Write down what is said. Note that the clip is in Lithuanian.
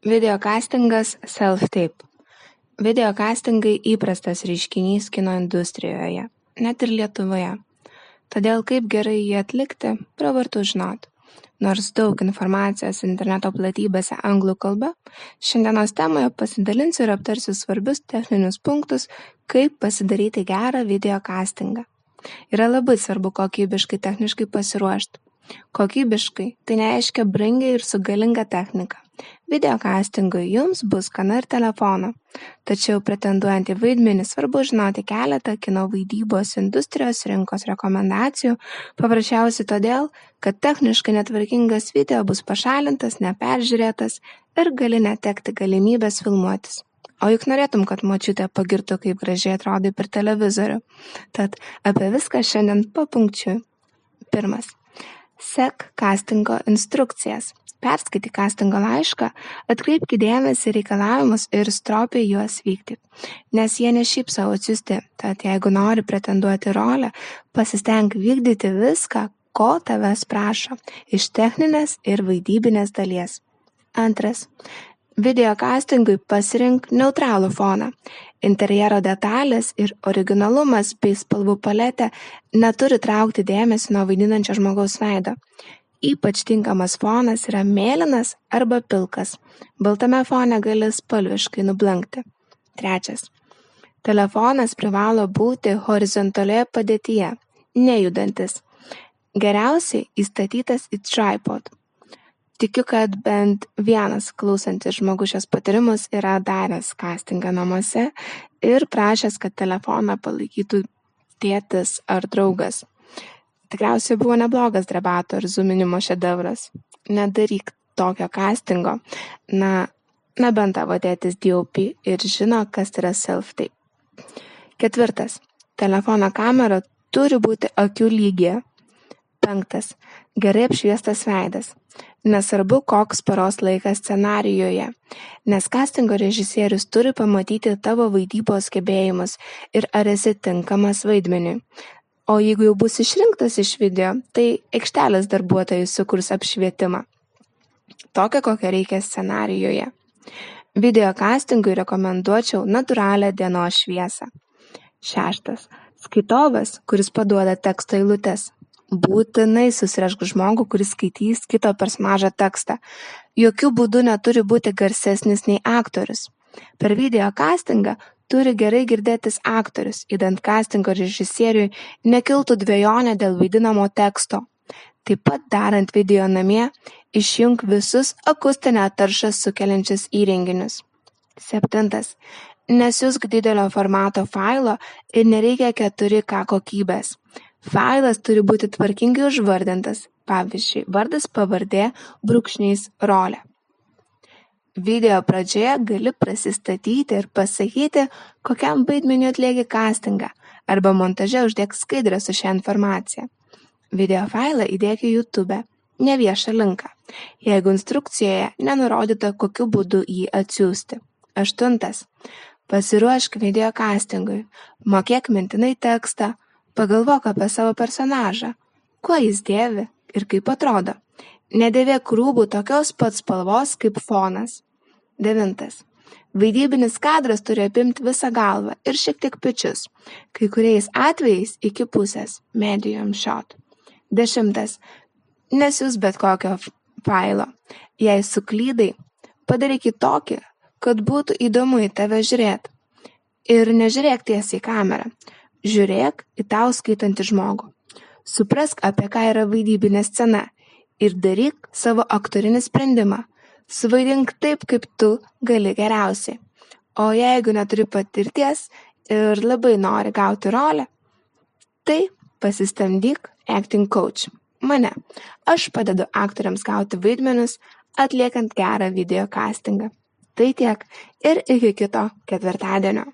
Videokastingas self-tape. Videokastingai įprastas reiškinys kino industrijoje, net ir Lietuvoje. Todėl kaip gerai jį atlikti, pravartu žinoti. Nors daug informacijos interneto platybėse anglų kalba, šiandienos temoje pasidalinsiu ir aptarsiu svarbius techninius punktus, kaip pasidaryti gerą videokastingą. Yra labai svarbu kokybiškai techniškai pasiruošti. Kokybiškai tai nereiškia brangiai ir su galinga technika. Videokastingui jums bus gana ir telefono. Tačiau pretenduojant į vaidmenį svarbu žinoti keletą kino vaidybos industrijos rinkos rekomendacijų, paprasčiausiai todėl, kad techniškai netvarkingas video bus pašalintas, neperžiūrėtas ir gali netekti galimybės filmuotis. O juk norėtum, kad močiutė pagirtų, kaip gražiai atrodai per televizorių. Tad apie viską šiandien papunkčiui. 1. Sek kastingo instrukcijas. Perskaityk kastingo laišką, atkreipki dėmesį į reikalavimus ir stropiai juos vykti. Nes jie ne šiaip savo atsiųsti, tad jeigu nori pretenduoti rolę, pasistenk vykdyti viską, ko tavęs prašo, iš techninės ir vaidybinės dalies. 2. Videokastingui pasirink neutralų foną. Interjero detalės ir originalumas bei spalvų paletė neturi traukti dėmesį nuo vaidinančio žmogaus veido. Ypač tinkamas fonas yra mėlynas arba pilkas. Baltame fone gali spalviškai nublankti. 3. Telefonas privalo būti horizontalioje padėtyje, nejudantis. Geriausiai įstatytas į tripod. Tikiu, kad bent vienas klausantis žmogus šios patarimus yra daręs kastingą namuose ir prašęs, kad telefoną palaikytų tėtis ar draugas. Tikriausiai buvo neblogas debato ir zoominimo šedevras. Nedaryk tokio kastingo. Nebent tavo tėtis DOP ir žino, kas yra self-tape. 4. Telefono kamera turi būti akių lygyje. 5. Gerai apšviestas veidas. Nesvarbu, koks paros laikas scenarijoje, nes kastingo režisierius turi pamatyti tavo vaidybos gebėjimus ir ar esi tinkamas vaidmeniui. O jeigu jau bus išrinktas iš video, tai aikštelės darbuotojai sukurs apšvietimą. Tokią, kokią reikia scenarijoje. Videokastingui rekomenduočiau natūralią dienos šviesą. 6. Skaitovas, kuris paduoda teksto eilutes. Būtinai susirašk žmogų, kuris skaitys kito personažo tekstą. Jokių būdų neturi būti garsesnis nei aktorius. Per videokastingą turi gerai girdėtis aktorius, idant kastingo režisieriui nekiltų dvejonė dėl vaidinamo teksto. Taip pat darant video namie, išjunk visus akustinę taršą sukeliančius įrenginius. 7. Nesiųsk didelio formato failo ir nereikia 4K kokybės. Failas turi būti tvarkingai užvardintas, pavyzdžiui, vardas pavardė / rolė. Video pradžioje gali prasistatyti ir pasakyti, kokiam vaidmeniui atlieki kastingą, arba montaže uždėk skaidrę su šią informaciją. Video failą įdėk į YouTube, ne viešą linką, jeigu instrukcijoje nenurodyta, kokiu būdu jį atsiųsti. 8. Pasiruošk video kastingui, mokėk mintinai tekstą, pagalvok apie savo personažą, kuo jis dėvi ir kaip atrodo. Nedėvėk rūbų tokios pat spalvos kaip fonas. 9. Vaidybinis kadras turi apimti visą galvą ir šiek tiek pečius, kai kuriais atvejais iki pusės, medium shot. 10. Nesiųsk bet kokio failo. Jei suklydai, padaryk jį tokį, kad būtų įdomu į tave žiūrėti. Ir nežiūrėk tiesiai į kamerą. Žiūrėk į tau skaitantį žmogų. Suprask, apie ką yra vaidybinė scena ir daryk savo aktorinį sprendimą. Suvaidink taip, kaip tu gali geriausiai. O jeigu neturi patirties ir labai nori gauti rolę, tai pasisamdyk acting coach. Mane. Aš padedu aktoriams gauti vaidmenis, atliekant gerą video castingą. Tai tiek ir iki kito ketvirtadienio.